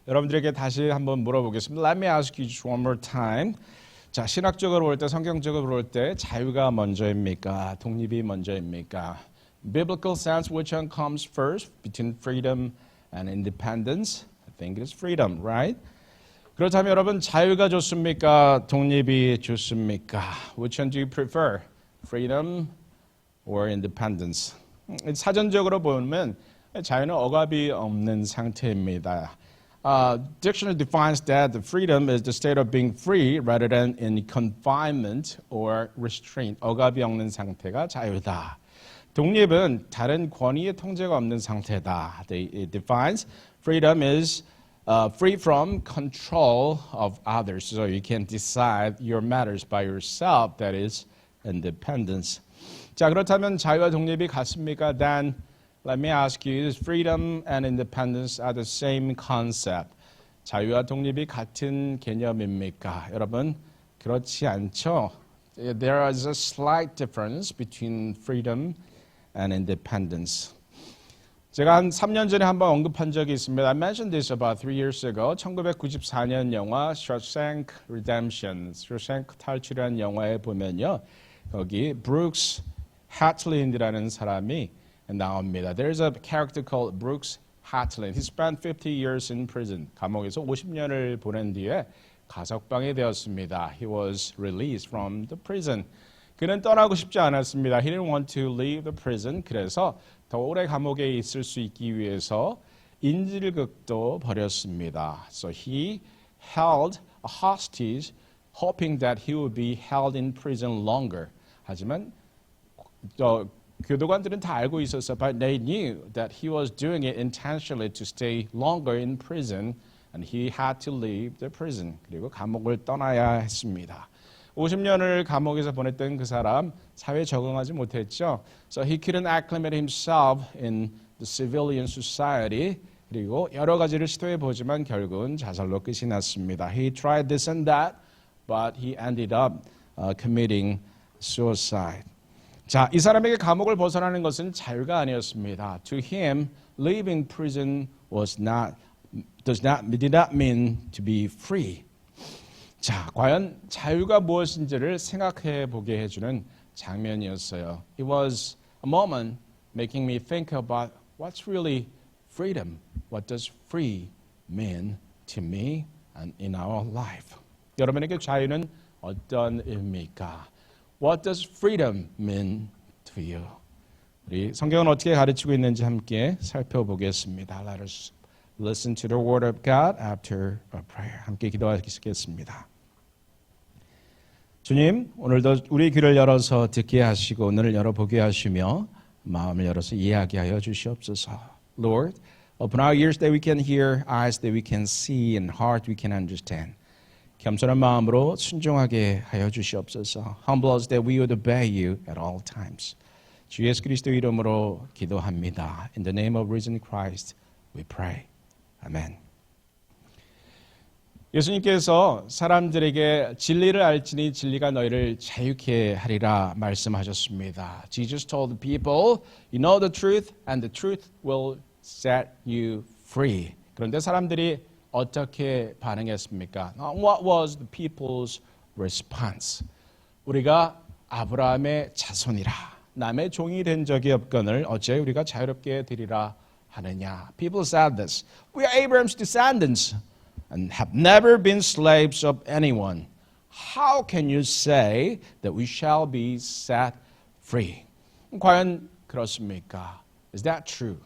여러분들에게 다시 한번 물어보겠습니다. Let me ask you just one more time. 자, 신학적으로 볼 때, 성경적으로 볼 때 자유가 먼저입니까? 독립이 먼저입니까? Biblical sense, which one comes first between freedom and independence? I think it's freedom, right? 그렇다면 여러분, 자유가 좋습니까? 독립이 좋습니까? Which one do you prefer? Freedom or independence? 사전적으로 보면 자유는 억압이 없는 상태입니다. Dictionary defines that the freedom is the state of being free rather than in confinement or restraint. 억압이 없는 상태가 자유다. 독립은 다른 권위의 통제가 없는 상태다. It defines freedom is free from control of others. So you can decide your matters by yourself. That is independence. 자, 그렇다면 자유와 독립이 같습니까? Then let me ask you, is freedom and independence are the same concept? 자유와 독립이 같은 개념입니까? 여러분, 그렇지 않죠? There is a slight difference between freedom and independence. 제가 한 3년 전에 한번 언급한 적이 있습니다. I mentioned this about 3 years ago. 1994년 영화 Shawshank Redemption, 쇼생크 탈출이라는 영화에 보면요. 거기 브룩스 하틀린이라는 사람이 나옵니다. There's a character called Brooks Hatlin. He spent 50 years in prison. 감옥에서 50년을 보낸 뒤에 가석방이 되었습니다. He was released from the prison. 그는 떠나고 싶지 않았습니다. He didn't want to leave the prison. 그래서 더 오래 감옥에 있을 수 있기 위해서 인질극도 벌였습니다. So he held a hostage, hoping that he would be held in prison longer. 하지만 교도관들은 다 알고 있었어요. But they knew that he was doing it intentionally to stay longer in prison, and he had to leave the prison. 그리고 감옥을 떠나야 했습니다. 50년을 감옥에서 보냈던 그 사람 사회에 적응하지 못했죠. So he couldn't acclimate himself in the civilian society. 그리고 여러 가지를 시도해 보지만 결국은 자살로 끝이 났습니다. He tried this and that, but he ended up committing suicide. 자, 이 사람에게 감옥을 벗어나는 것은 자유가 아니었습니다. To him, leaving prison did not mean to be free. 자, 과연 자유가 무엇인지를 생각해 보게 해주는 장면이었어요. It was a moment making me think about what's really freedom. What does free mean to me and in our life? 여러분에게 자유는 어떤 의미입니까? What does freedom mean to you? 우리 성경은 어떻게 가르치고 있는지 함께 살펴보겠습니다. Let us listen to the word of God after a prayer. 함께 기도하시겠습니다. 주님, 오늘도 우리 귀를 열어서 듣게 하시고 눈을 열어보게 하시며 마음을 열어서 이야기하여 주시옵소서. Lord, open our ears that we can hear, eyes that we can see, and heart we can understand. 겸손한 마음으로 순종하게 하여 주시옵소서. Humble us that we would obey you at all times. 주 예수 그리스도 이름으로 기도합니다. In the name of risen Christ, we pray. 아멘. 예수님께서 사람들에게 진리를 알지니 진리가 너희를 자유케 하리라 말씀하셨습니다. Jesus told the people, you know the truth and the truth will set you free. 그런데 사람들이 어떻게 반응했습니까? What was the people's response? 우리가 아브라함의 자손이라 남의 종이 된 적이 없거늘 어째 우리가 자유롭게 되리라 하느냐? People said this. We are Abraham's descendants and have never been slaves of anyone. How can you say that we shall be set free? 과연 그렇습니까? Is that true?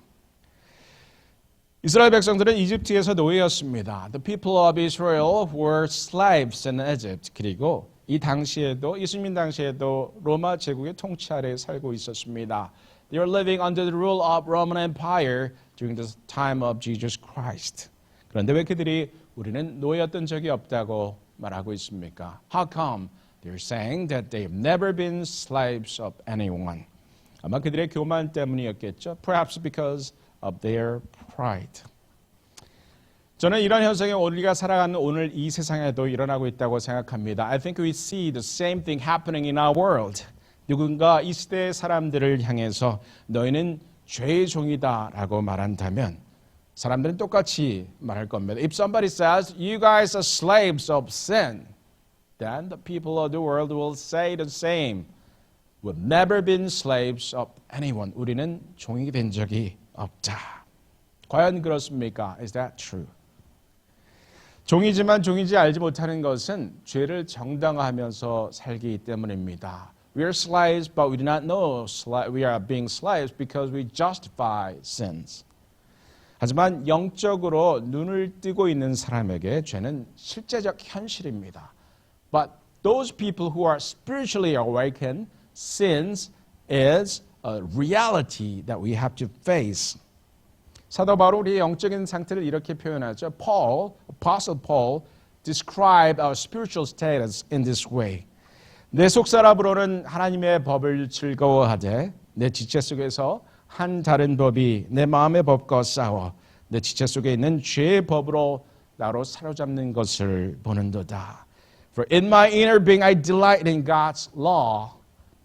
이스라엘 백성들은 이집트에서 노예였습니다. The people of Israel were slaves in Egypt. 그리고 이 당시에도 예수님 당시에도 로마 제국의 통치 아래에 살고 있었습니다. They were living under the rule of Roman Empire during the time of Jesus Christ. 그런데 왜 그들이 우리는 노예였던 적이 없다고 말하고 있습니까? How come they're saying that they've never been slaves of anyone? 아마 그들의 교만 때문이었겠죠. Perhaps because of their pride. 저는 이런 현상이 우리가 살아가는 오늘 이 세상에도 일어나고 있다고 생각합니다. I think we see the same thing happening in our world. 누군가 이 시대의 사람들을 향해서 너희는 죄의 종이다라고 말한다면 사람들은 똑같이 말할 겁니다. If somebody says, you guys are slaves of sin, then the people of the world will say the same. We've never been slaves of anyone. 우리는 종이 된 적이 없다. 과연 그렇습니까? Is that true? 종이지만 종이지 알지 못하는 것은 죄를 정당화하면서 살기 때문입니다. We are slaves, but we do not know we are being slaves because we justify sins. 하지만 영적으로 눈을 뜨고 있는 사람에게 죄는 실제적 현실입니다. But those people who are spiritually awakened, sins is a reality that we have to face. 사도 바울은 우리의 영적인 상태를 이렇게 표현하죠. Apostle Paul described our spiritual status in this way. 내 속사람으로는 하나님의 법을 즐거워하되 내 지체 속에서 한 다른 법이 내 마음의 법과 싸워 내 지체 속에 있는 죄의 법으로 나로 사로잡는 것을 보는도다. For in my inner being I delight in God's law,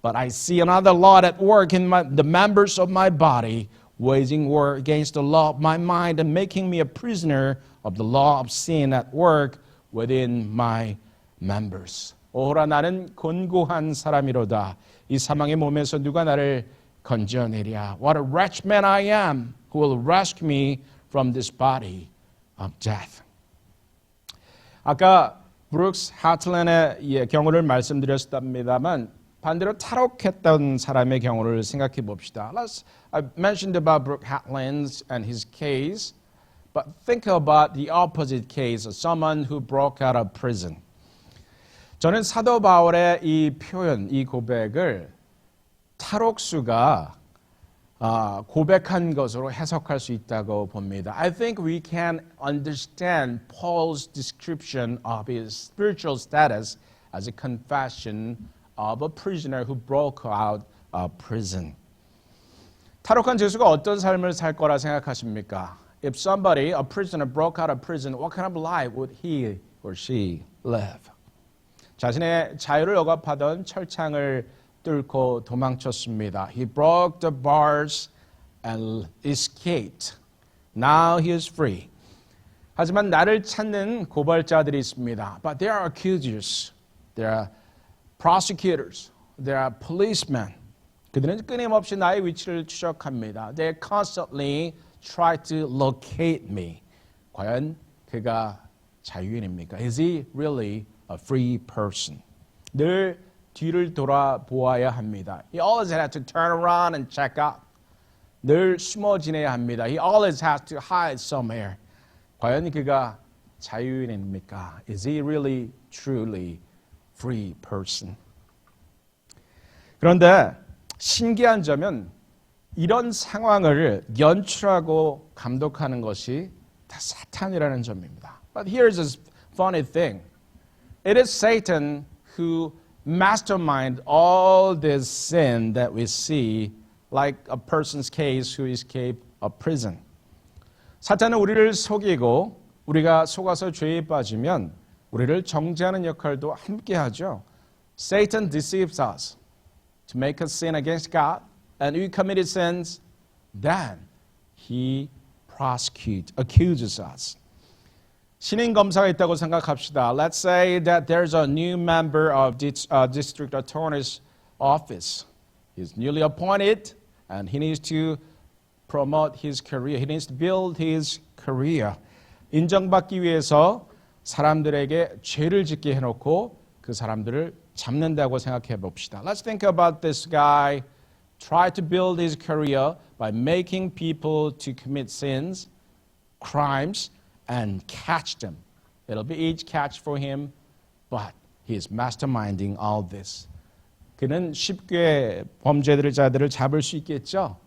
but I see another law at work in the members of my body, waging war against the law of my mind and making me a prisoner of the law of sin at work within my members. 오호라 나는 곤고한 사람이로다. 이 사망의 몸에서 누가 나를 건져내랴. What a wretched man I am, who will rescue me from this body of death. 아까 브룩스 하틀랜의 경우를 말씀드렸습니다만 반대로 탈옥했던 사람의 경우를 생각해 봅시다. I mentioned about Brooke Hatland and his case, but think about the opposite case of someone who broke out of prison. 저는 사도 바울의 이 표현, 이 고백을 탈옥수가 고백한 것으로 해석할 수 있다고 봅니다. I think we can understand Paul's description of his spiritual status as a confession of a prisoner who broke out of prison. 탈옥한 죄수가 어떤 삶을 살 거라 생각하십니까? If somebody, a prisoner, broke out of prison, what kind of life would he or she live? 자신의 자유를 억압하던 철창을 뚫고 도망쳤습니다. He broke the bars and escaped. Now he is free. 하지만 나를 찾는 고발자들이 있습니다. But there are accusers. There are prosecutors. There are policemen. 그들은 끊임없이 나의 위치를 추적합니다. They constantly try to locate me. 과연 그가 자유인입니까? Is he really a free person? 늘 뒤를 돌아보아야 합니다. He always has to turn around and check out. 늘 숨어 지내야 합니다. He always has to hide somewhere. 과연 그가 자유인입니까? Is he really, truly free person? 그런데 신기한 점은 이런 상황을 연출하고 감독하는 것이 다 사탄이라는 점입니다. But here's a funny thing. It is Satan who mastermind all this sin that we see, like a person's case who escaped a prison. 사탄은 우리를 속이고 우리가 속아서 죄에 빠지면 우리를 정죄하는 역할도 함께 하죠. Satan deceives us to make us sin against God, and we committed sins, then he accuses us. 신인 검사가 있다고 생각합시다. Let's say that there's a new member of this district attorney's office. He's newly appointed, and he needs to promote his career. He needs to build his career. 인정받기 위해서 사람들에게 죄를 짓게 해놓고 그 사람들을 잡는다고 생각해 봅시다. Let's think about this guy try to build his career by making people to commit sins, crimes, and catch them. It'll be each catch for him, but he is masterminding all this. 그는 쉽게 범죄자들을 잡을 수 있겠죠.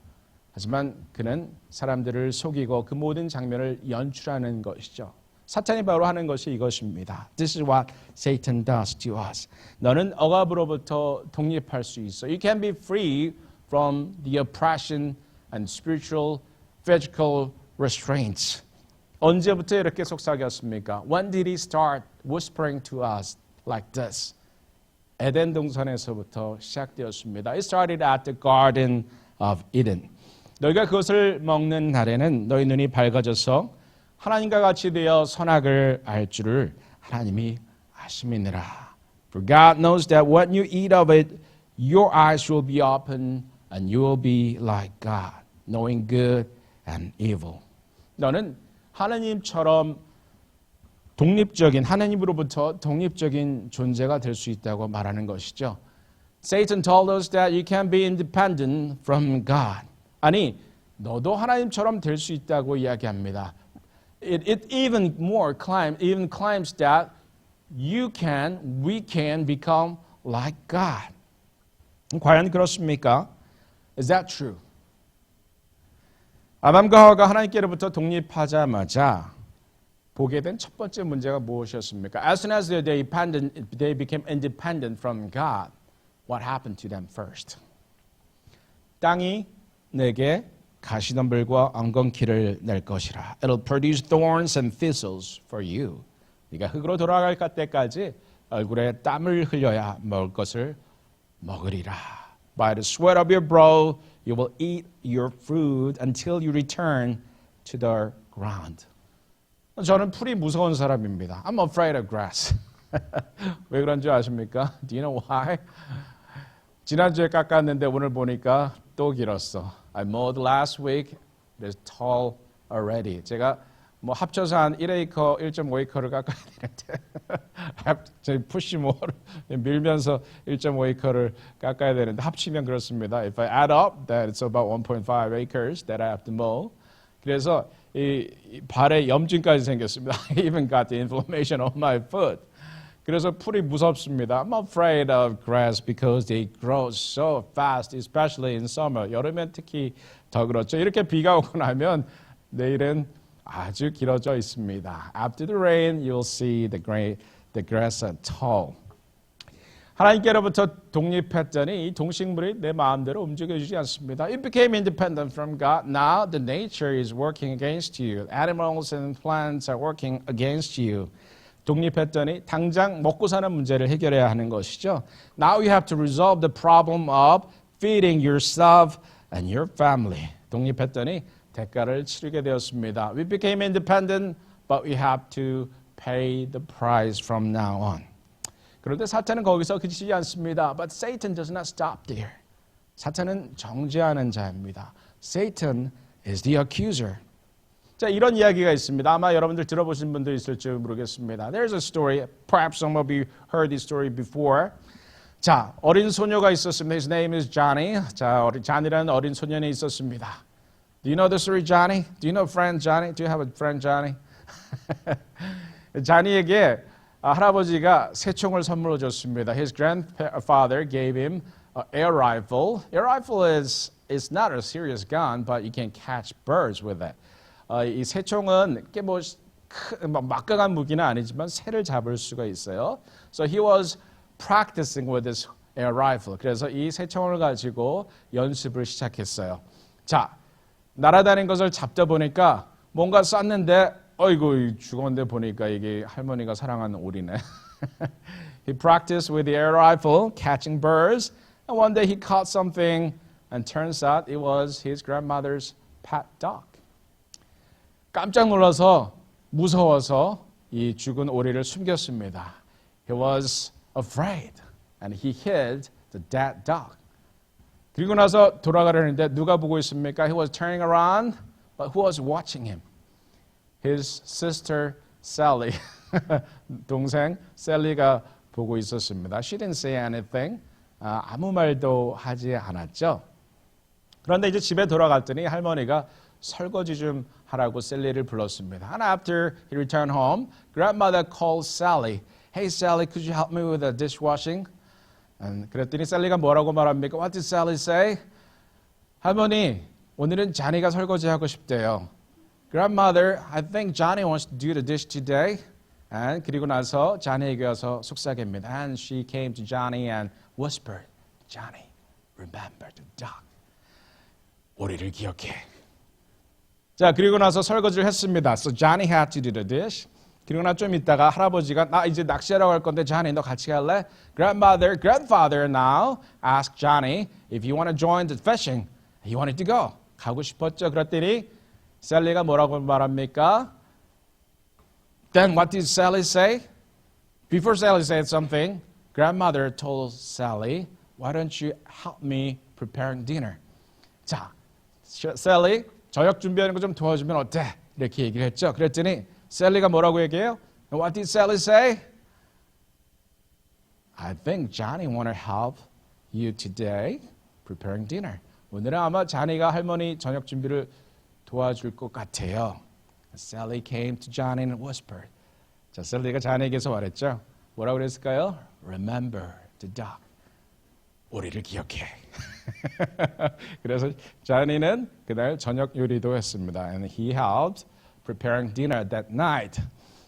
하지만 그는 사람들을 속이고 그 모든 장면을 연출하는 것이죠. 사탄이 바로 하는 것이 이것입니다. This is what Satan does to us. 너는 억압으로부터 독립할 수 있어. You can be free from the oppression and spiritual, physical restraints. 언제부터 이렇게 속삭였습니까? When did he start whispering to us like this? 에덴 동산에서부터 시작되었습니다. It started at the Garden of Eden. 너희가 그것을 먹는 날에는 너희 눈이 밝아져서 하나님과 같이 되어 선악을 알 줄을 하나님이 아심이니라. For God knows that when you eat of it, your eyes will be open and you will be like God, knowing good and evil. 너는 하나님처럼 독립적인, 하나님으로부터 독립적인 존재가 될 수 있다고 말하는 것이죠. Satan told us that you can be independent from God. 아니, 너도 하나님처럼 될 수 있다고 이야기합니다. It even claims that we can become like God. 과연 그렇습니까? Is that true? 아담과 하와가 하나님께로부터 독립하자마자 보게 된 첫 번째 문제가 무엇이었습니까? As soon as they became independent from God, what happened to them first? 땅이 내게 가시덤불과 엉겅퀴를 낼 것이라. It'll produce thorns and thistles for you. 네가 흙으로 돌아갈 때까지 얼굴에 땀을 흘려야 먹을 것을 먹으리라. By the sweat of your brow, you will eat your food until you return to the ground. 저는 풀이 무서운 사람입니다. I'm afraid of grass. 왜 그런 줄 아십니까? Do you know why? 지난주에 깎았는데 오늘 보니까 또 길었어. I mowed last week. It's tall already. 제가 뭐 합쳐서 한 1에이커, 1.5에이커를 깎아야 되는데 저희 푸시모어를 밀면서 1.5에이커를 깎아야 되는데 합치면 그렇습니다. If I add up, that it's about 1.5 acres that I have to mow. 그래서 이 발에 염증까지 생겼습니다. I even got the inflammation on my foot. 그래서 풀이 무섭습니다. I'm afraid of grass because they grow so fast, especially in summer. 여름엔 특히 더 그렇죠. 이렇게 비가 오고 나면 내일은 아주 길어져 있습니다. After the rain, you'll see the grass are tall. 하나님께로부터 독립했더니 이 동식물이 내 마음대로 움직여주지 않습니다. It became independent from God. Now the nature is working against you. Animals and plants are working against you. 독립했더니 당장 먹고 사는 문제를 해결해야 하는 것이죠. Now you have to resolve the problem of feeding yourself and your family. 독립했더니 대가를 치르게 되었습니다. We became independent, but we have to pay the price from now on. 그런데 사탄은 거기서 그치지 않습니다. But Satan does not stop there. 사탄은 정죄하는 자입니다. Satan is the accuser. 자, 이런 이야기가 있습니다. 아마 여러분들 들어보신 분들 있을지 모르겠습니다. There's a story. Perhaps some of you heard this story before. 자, 어린 소녀가 있었습니다. His name is Johnny. 자, 잔이라는 어린 소년이 있었습니다. Do you know the story, Johnny? Do you know friend Johnny? Do you have a friend Johnny? 자니에게 할아버지가 새총을 선물로 줬습니다. His grandfather gave him an air rifle. Air rifle is not a serious gun, but you can catch birds with it. 이 새총은 막강한 무기는 아니지만 새를 잡을 수가 있어요. So he was practicing with this air rifle. 그래서 이 새총을 가지고 연습을 시작했어요. 자, 날아다니는 것을 잡다 보니까 뭔가 쐈는데 어이구 죽었는데 보니까 이게 할머니가 사랑하는 오리네. He practiced with the air rifle, catching birds, and one day he caught something, and turns out it was his grandmother's pet dog. 깜짝 놀라서 무서워서 이 죽은 오리를 숨겼습니다. He was afraid, and he hid the dead dog. 그리고 나서 돌아가려는데 누가 보고 있습니까? He was turning around, but who was watching him? His sister Sally, 동생 셀리가 보고 있었습니다. She didn't say anything. 아무 말도 하지 않았죠. 그런데 이제 집에 돌아갔더니 할머니가 설거지 좀 하라고 셀리를 불렀습니다. And after he returned home, grandmother called Sally. Hey Sally, could you help me with the dishwashing? 그랬더니 셀리가 뭐라고 말합니까? What did Sally say? 할머니, 오늘은 자니가 설거지하고 싶대요. Grandmother, I think Johnny wants to do the dish today. And 그리고 나서 자니에게 와서 속삭입니다. And she came to Johnny and whispered, Johnny, remember the dog. 오리를 기억해. 자, 그리고 나서 설거지를 했습니다. So Johnny had to do the dish. 그리고 나 좀 있다가 할아버지가 나 이제 낚시하러 갈 건데 Johnny 너 같이 갈래? Grandfather now asked Johnny if you want to join the fishing. He wanted to go. 가고 싶었죠. 그랬더니 셀리가 뭐라고 말합니까? Then what did Sally say? Before Sally said something, grandmother told Sally, why don't you help me preparing dinner? 자, 셀리 저녁 준비하는 거 좀 도와주면 어때? 이렇게 얘기를 했죠. 그랬더니 셀리가 뭐라고 얘기해요? What did Sally say? I think Johnny want to help you today preparing dinner. 오늘은 아마 자니가 할머니 저녁 준비를 도와줄 것 같아요. Sally came to Johnny and whispered. 자, 셀리가 자니에게서 말했죠. 뭐라고 그랬을까요? Remember the dog. 우리를 기억해. 그래서 자니는 그날 저녁 요리도 했습니다. And he helped preparing dinner that night.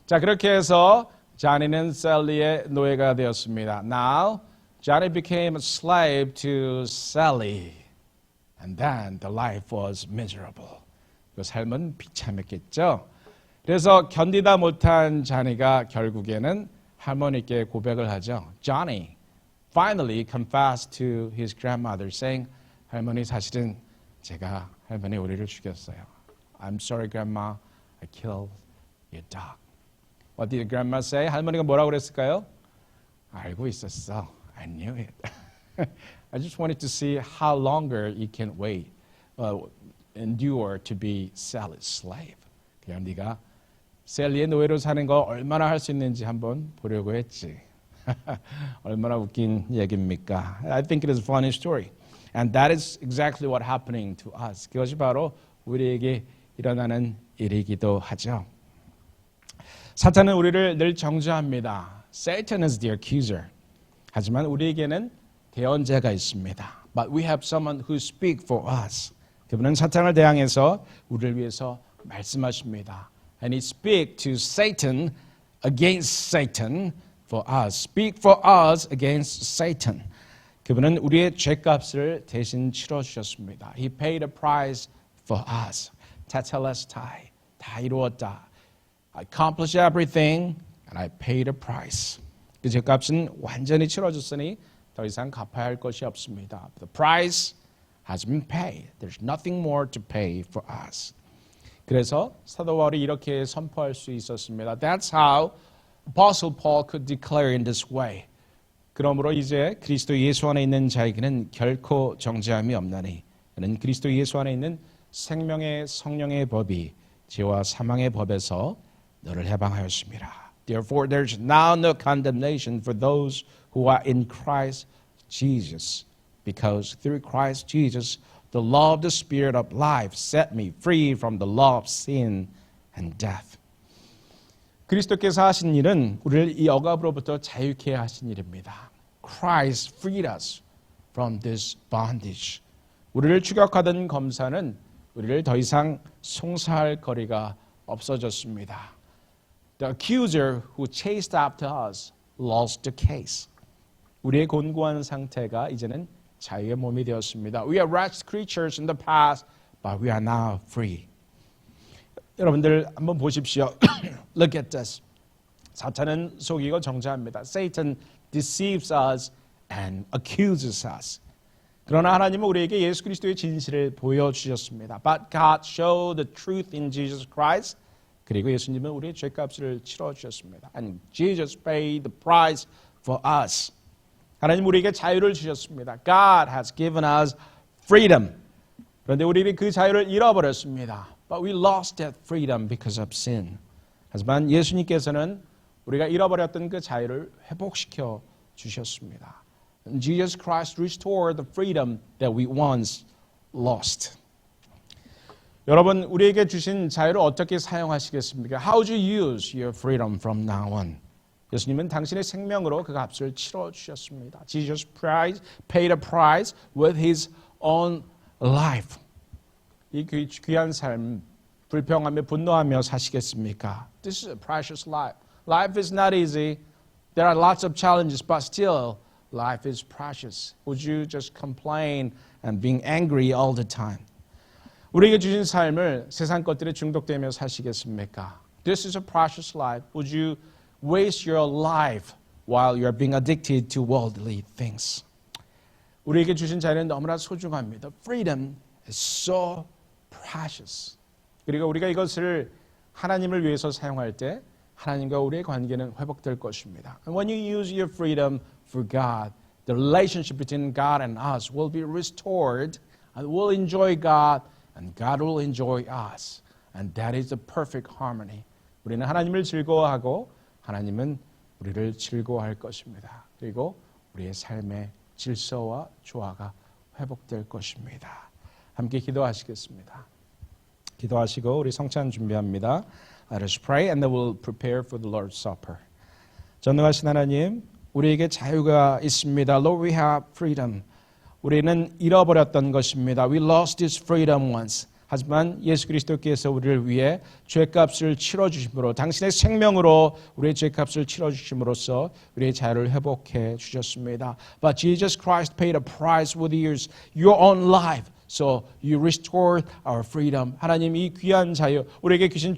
자, 그렇게 해서 자니는 셀리의 노예가 되었습니다. Now, Johnny became a slave to Sally. And then the life was miserable. 그 삶은 비참했겠죠. 그래서 견디다 못한 자니가 결국에는 할머니께 고백을 하죠. Johnny finally confessed to his grandmother saying, 할머니 사실은 제가 할머니 우리를 죽였어요. I'm sorry grandma, I killed your dog. What did grandma say? 할머니가 뭐라고 그랬을까요? 알고 있었어. I knew it. I just wanted to see how longer you can wait, endure to be Sally's slave. 그냥 네가 셀리의 노예로 사는 거 얼마나 할 수 있는지 한번 보려고 했지. 얼마나 웃긴 얘기입니까? I think it is a funny story. And that is exactly what happening to us. 그것이 바로 우리에게 일어나는 일이기도 하죠. 사탄은 우리를 늘 정죄합니다. Satan is the accuser. 하지만 우리에게는 대언자가 있습니다. But we have someone who speaks for us. 그분은 사탄을 대항해서 우리를 위해서 말씀하십니다. And he speaks to Satan against Satan for us. Speak for us against Satan. 그분은 우리의 죄값을 대신 치러주셨습니다. He paid a price for us. Tetelestai. 다 이루었다. I accomplished everything and I paid a price. 그 죄값은 완전히 치러졌으니 더 이상 갚아야 할 것이 없습니다. The price has been paid. There's nothing more to pay for us. 그래서 사도 바울이 이렇게 선포할 수 있었습니다. That's how Apostle Paul could declare in this way. 그러므로 이제 그리스도 예수 안에 있는 자에게는 결코 정죄함이 없나니 그는 그리스도 예수 안에 있는 생명의 성령의 법이 죄와 사망의 법에서 너를 해방하였습니다. Therefore there's now no condemnation for those who are in Christ Jesus, because through Christ Jesus the law of the Spirit of life set me free from the law of sin and death. 그리스도께서 하신 일은 우리를 이 억압으로부터 자유케 하신 일입니다. Christ freed us from this bondage. 우리를 추격하던 검사는 우리를 더 이상 송사할 거리가 없어졌습니다. The accuser who chased after us lost the case. 우리의 곤고한 상태가 이제는 자유의 몸이 되었습니다. We are wretched creatures in the past, but we are now free. 여러분들 한번 보십시오. Look at this. 사탄은 속이고 정죄합니다. Satan deceives us and accuses us. 그러나 하나님은 우리에게 예수 그리스도의 진실을 보여주셨습니다. But God showed the truth in Jesus Christ. 그리고 예수님은 우리의 죄값을 치러주셨습니다. And Jesus paid the price for us. 하나님 우리에게 자유를 주셨습니다. God has given us freedom. 그런데 우리는 그 자유를 잃어버렸습니다. But we lost that freedom because of sin. 하지만 예수님께서는 우리가 잃어버렸던 그 자유를 회복시켜 주셨습니다. And Jesus Christ restored the freedom that we once lost. 여러분, 우리에게 주신 자유를 어떻게 사용하시겠습니까? How do you use your freedom from now on? 예수님은 당신의 생명으로 그 값을 치러 주셨습니다. Jesus paid a price with his own life. 이 귀한 삶 불평하며 분노하며 사시겠습니까? This is a precious life. Life is not easy. There are lots of challenges, but still life is precious. Would you just complain and being angry all the time? 우리에게 주신 삶을 세상 것들에 중독되며 사시겠습니까? This is a precious life. Would you waste your life while you are being addicted to worldly things? 우리에게 주신 자유는 너무나 소중합니다. Freedom is so precious. 그리고 우리가 이것을 하나님을 위해서 사용할 때 하나님과 우리의 관계는 회복될 것입니다. And when you use your freedom for God, the relationship between God and us will be restored and we'll enjoy God and God will enjoy us. And that is the perfect harmony. 우리는 하나님을 즐거워하고 하나님은 우리를 즐거워할 것입니다. 그리고 우리의 삶의 질서와 조화가 회복될 것입니다. 함께 기도하시겠습니다. 기도하시고 우리 성찬 준비합니다. Let us pray and then we'll prepare for the Lord's Supper. 전능하신 하나님, 우리에게 자유가 있습니다. Lord, we have freedom. 우리는 잃어버렸던 것입니다. We lost this freedom once. 하지만 예수 그리스도께서 우리를 위해 죄값을 치러주심으로 당신의 생명으로 우리의 죄값을 치러주심으로써 우리의 자유를 회복해 주셨습니다. But Jesus Christ paid a price with your own life. So you restored our freedom. 하나님 이 귀한 자유, 우리에게 주신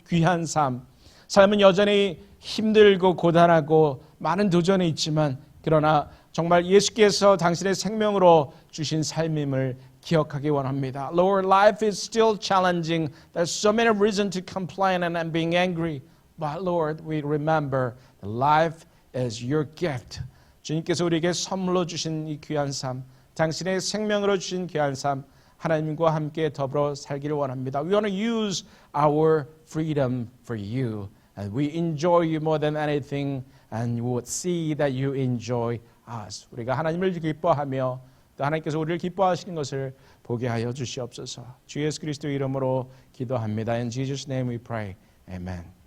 귀한 삶은 여전히 힘들고 고단하고 많은 도전이 있지만 그러나 정말 예수께서 당신의 생명으로 주신 삶임을 기억하기 원합니다. Lord, life is still challenging. There's so many reasons to complain and being angry. But Lord, we remember that life is your gift. 주님께서 우리에게 선물로 주신 이 귀한 삶, 당신의 생명으로 주신 귀한 삶, 하나님과 함께 더불어 살기를 원합니다. We want to use our freedom for you. And we enjoy you more than anything. And we would see that you enjoy us. 우리가 하나님을 기뻐하며 또 하나님께서 우리를 기뻐하시는 것을 보게 하여 주시옵소서. 주 예수 그리스도 이름으로 기도합니다. In Jesus' name we pray. Amen.